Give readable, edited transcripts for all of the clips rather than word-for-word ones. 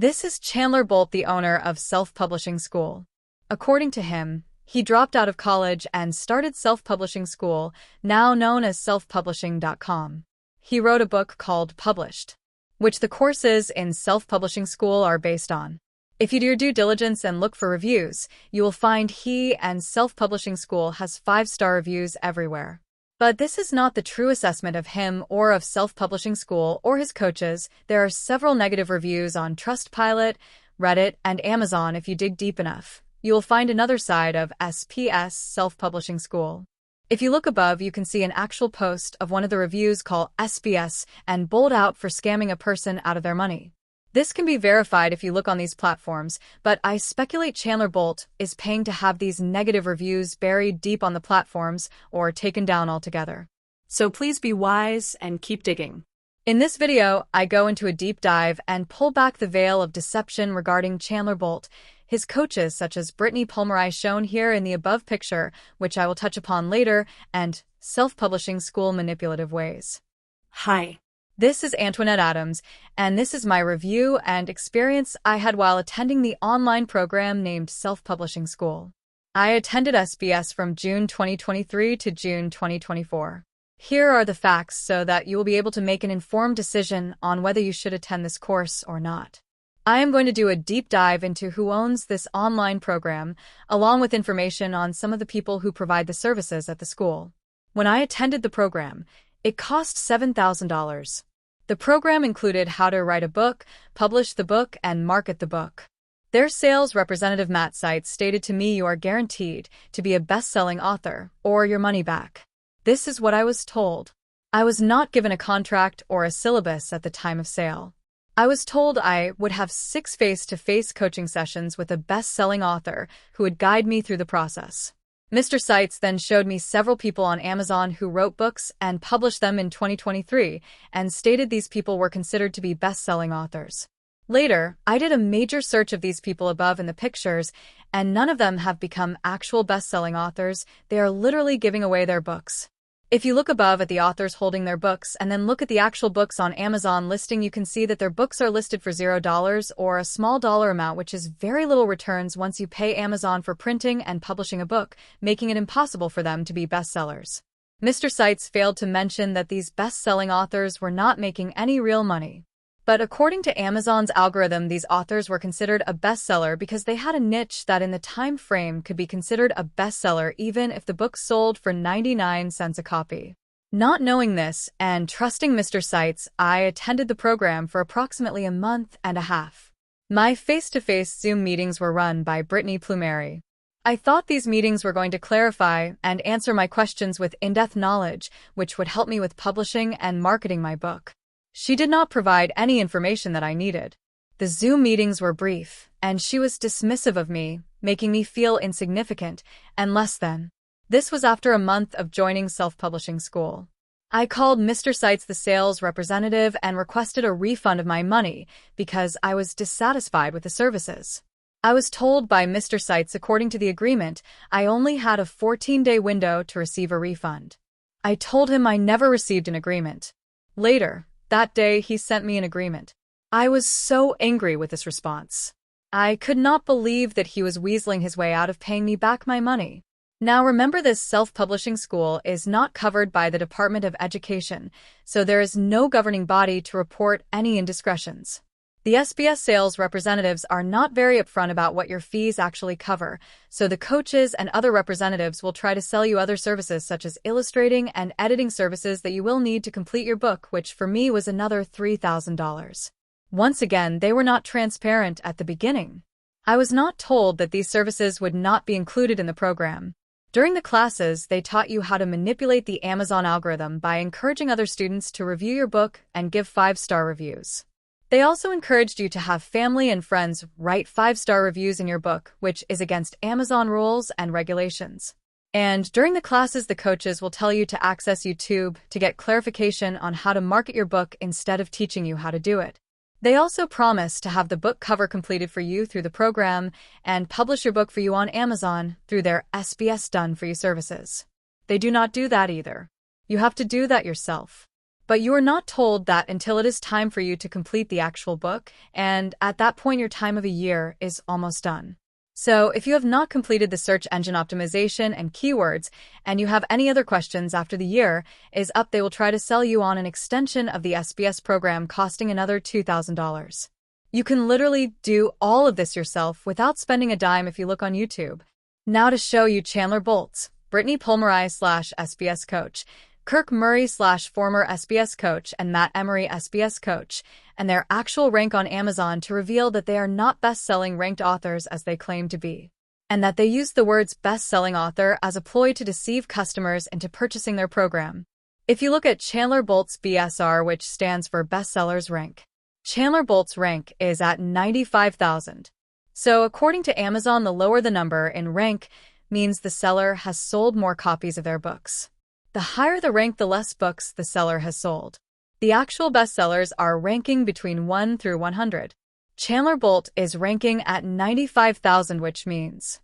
This is Chandler Bolt, the owner of Self-Publishing School. According to him, he dropped out of college and started Self-Publishing School, now known as selfpublishing.com. He wrote a book called Published, which the courses in Self-Publishing School are based on. If you do your due diligence and look for reviews, you will find he and Self-Publishing School has 5-star reviews everywhere. But this is not the true assessment of him or of Self-Publishing School or his coaches. There are several negative reviews on Trustpilot, Reddit, and Amazon. If you dig deep enough, you will find another side of SPS, Self-Publishing School. If you look above, you can see an actual post of one of the reviews called SPS and Bolt out for scamming a person out of their money. This can be verified if you look on these platforms, but I speculate Chandler Bolt is paying to have these negative reviews buried deep on the platforms or taken down altogether. So please be wise and keep digging. In this video, I go into a deep dive and pull back the veil of deception regarding Chandler Bolt, his coaches such as Brittany Pomeroy shown here in the above picture, which I will touch upon later, and Self-Publishing School manipulative ways. Hi. This is Antoinette Adams, and this is my review and experience I had while attending the online program named Self-Publishing School. I attended SBS from June 2023 to June 2024. Here are the facts so that you will be able to make an informed decision on whether you should attend this course or not. I am going to do a deep dive into who owns this online program, along with information on some of the people who provide the services at the school. When I attended the program, it cost $7,000. The program included how to write a book, publish the book, and market the book. Their sales representative Matt Seitz stated to me, "You are guaranteed to be a best-selling author, or your money back." This is what I was told. I was not given a contract or a syllabus at the time of sale. I was told I would have 6 face-to-face coaching sessions with a best-selling author who would guide me through the process. Mr. Seitz then showed me several people on Amazon who wrote books and published them in 2023 and stated these people were considered to be best-selling authors. Later, I did a major search of these people above in the pictures, and none of them have become actual best-selling authors. They are literally giving away their books. If you look above at the authors holding their books and then look at the actual books on Amazon listing, you can see that their books are listed for $0 or a small dollar amount, which is very little returns once you pay Amazon for printing and publishing a book, making it impossible for them to be bestsellers. Mr. Seitz failed to mention that these best-selling authors were not making any real money. But according to Amazon's algorithm, these authors were considered a bestseller because they had a niche that in the time frame could be considered a bestseller even if the book sold for 99 cents a copy. Not knowing this and trusting Mr. Seitz, I attended the program for approximately a month and a half. My face-to-face Zoom meetings were run by Brittany Pomeroy. I thought these meetings were going to clarify and answer my questions with in-depth knowledge, which would help me with publishing and marketing my book. She did not provide any information that I needed. The Zoom meetings were brief, and she was dismissive of me, making me feel insignificant and less than. This was after a month of joining Self-Publishing School. I called Mr. Seitz, the sales representative, and requested a refund of my money because I was dissatisfied with the services. I was told by Mr. Seitz, according to the agreement, I only had a 14-day window to receive a refund. I told him I never received an agreement. Later, that day, he sent me an agreement. I was so angry with this response. I could not believe that he was weaseling his way out of paying me back my money. Now remember, this Self-Publishing School is not covered by the Department of Education, so there is no governing body to report any indiscretions. The SBS sales representatives are not very upfront about what your fees actually cover, so the coaches and other representatives will try to sell you other services such as illustrating and editing services that you will need to complete your book, which for me was another $3,000. Once again, they were not transparent at the beginning. I was not told that these services would not be included in the program. During the classes, they taught you how to manipulate the Amazon algorithm by encouraging other students to review your book and give 5-star reviews. They also encouraged you to have family and friends write 5-star reviews in your book, which is against Amazon rules and regulations. And during the classes, the coaches will tell you to access YouTube to get clarification on how to market your book instead of teaching you how to do it. They also promise to have the book cover completed for you through the program and publish your book for you on Amazon through their SBS Done For You services. They do not do that either. You have to do that yourself. But you are not told that until it is time for you to complete the actual book, and at that point your time of a year is almost done. So if you have not completed the search engine optimization and keywords, and you have any other questions after the year is up, they will try to sell you on an extension of the SBS program costing another $2,000. You can literally do all of this yourself without spending a dime if you look on YouTube. Now to show you Chandler Bolt's, Brittany Pomeroy/SBS coach, Kirk Murray/former SBS coach, and Matt Emery SBS coach, and their actual rank on Amazon to reveal that they are not best-selling ranked authors as they claim to be, and that they use the words best-selling author as a ploy to deceive customers into purchasing their program. If you look at Chandler Bolt's BSR, which stands for bestsellers rank, Chandler Bolt's rank is at 95,000. So according to Amazon, the lower the number in rank means the seller has sold more copies of their books. The higher the rank, the less books the seller has sold. The actual bestsellers are ranking between 1 through 100. Chandler Bolt is ranking at 95,000, which means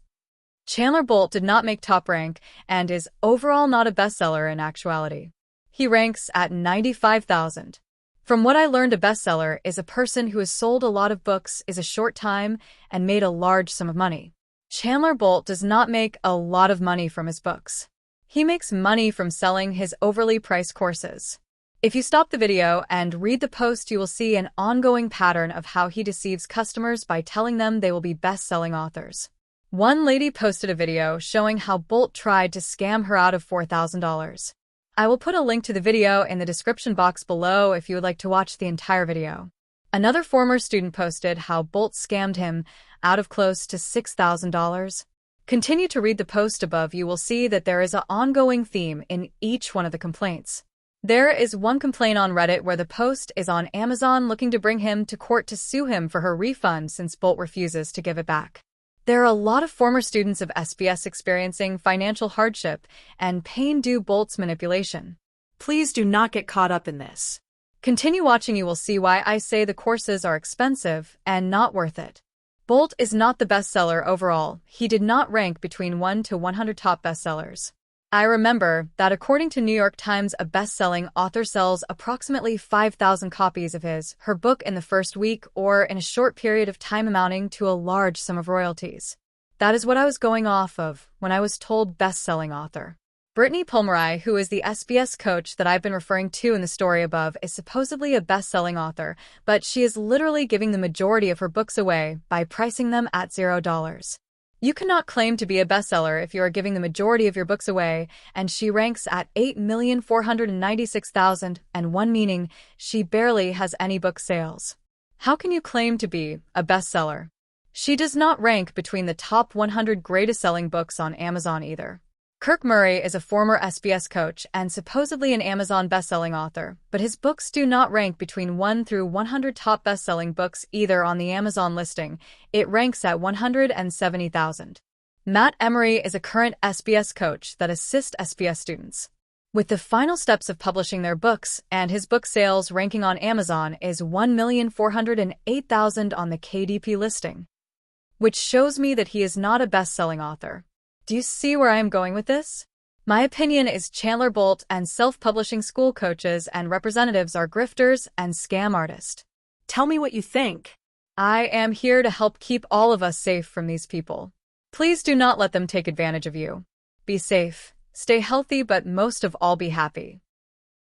Chandler Bolt did not make top rank and is overall not a bestseller in actuality. He ranks at 95,000. From what I learned, a bestseller is a person who has sold a lot of books in a short time and made a large sum of money. Chandler Bolt does not make a lot of money from his books. He makes money from selling his overly priced courses. If you stop the video and read the post, you will see an ongoing pattern of how he deceives customers by telling them they will be best-selling authors. One lady posted a video showing how Bolt tried to scam her out of $4,000. I will put a link to the video in the description box below if you would like to watch the entire video. Another former student posted how Bolt scammed him out of close to $6,000. Continue to read the post above. You will see that there is an ongoing theme in each one of the complaints. There is one complaint on Reddit where the post is on Amazon looking to bring him to court to sue him for her refund since Bolt refuses to give it back. There are a lot of former students of SBS experiencing financial hardship and pain due Bolt's manipulation. Please do not get caught up in this. Continue watching. You will see why I say the courses are expensive and not worth it. Bolt is not the bestseller overall. He did not rank between 1 to 100 top bestsellers. I remember that according to New York Times, a best-selling author sells approximately 5,000 copies of her book in the first week or in a short period of time, amounting to a large sum of royalties. That is what I was going off of when I was told best-selling author. Brittany Pomeroy, who is the SBS coach that I've been referring to in the story above, is supposedly a best-selling author, but she is literally giving the majority of her books away by pricing them at $0. You cannot claim to be a bestseller if you are giving the majority of your books away, and she ranks at 8,496,001, meaning she barely has any book sales. How can you claim to be a bestseller? She does not rank between the top 100 greatest-selling books on Amazon either. Kirk Murray is a former SBS coach and supposedly an Amazon bestselling author, but his books do not rank between 1 through 100 top bestselling books either on the Amazon listing. It ranks at 170,000. Matt Emery is a current SBS coach that assists SBS students with the final steps of publishing their books, and his book sales ranking on Amazon is 1,408,000 on the KDP listing, which shows me that he is not a best-selling author. Do you see where I am going with this? My opinion is Chandler Bolt and self-publishing school coaches and representatives are grifters and scam artists. Tell me what you think. I am here to help keep all of us safe from these people. Please do not let them take advantage of you. Be safe, stay healthy, but most of all, be happy.